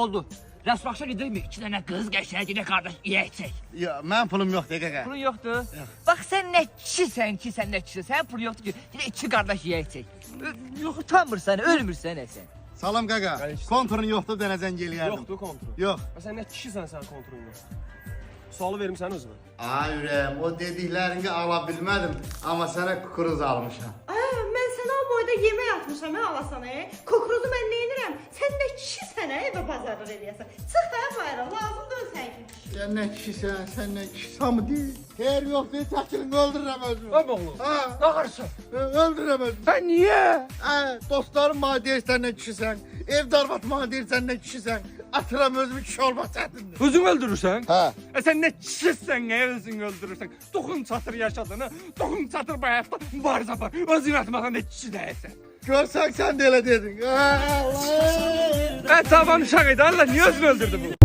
oldu. Rəsbaqşa gedirmi? 2 dənə qız qəşəngini qardaş yeyəcək. Ya, mən pulum yoxdur qaqa. Pulun yoxdur. Bax sən nə kişisən ki, sən nə kişisən. Sənin pulun yoxdur ki, yenə 2 qardaş yeyəcək. Yox, utanmırsan, ölmürsən sən. Salam qaqa. Konturun yoxdur, dənə zəng eləyərdim. Yoxdur kontrol. Yox. Sən nə kişisən sən kontrolun yoxdur. Sualı vermişsən özünə. Ay ürəyim, o dediklərini ala bilmədim, amma sənə kukuruz almışam. Mən sənə o boyda yemək atmışam, alasan, Kukuruzu mən neyinirəm? Sən nə kişisən, evə bazarlıq eləyəsən. Çıx da bayra, lazım deyil sən ki. Sən nə kişisən, sən nə kişisən mi deyil? Xeyr yoxdur, çəkilin, öldürürəm özümü. Ay oğlum. Ha, Ağırsın. öldürürəm özümü. Sən niyə? Dostlarım bana deyir sən nə kişisən, ev darvat bana deyir sən nə kişisən. Atıram özümü kişi olmaq çətindir. Özün öldürürsən? Ha. Sən nə kişisən, nə özün öldürürsən? Toxun çatır yaşadığını, toxun çatır bu həyatda mübarizə var. Özün atmağa nə kişi deyəsən. Görsən sən də elə dedin. Allah! Tavan uşaq idi, Allah niyə özünü öldürdü bu?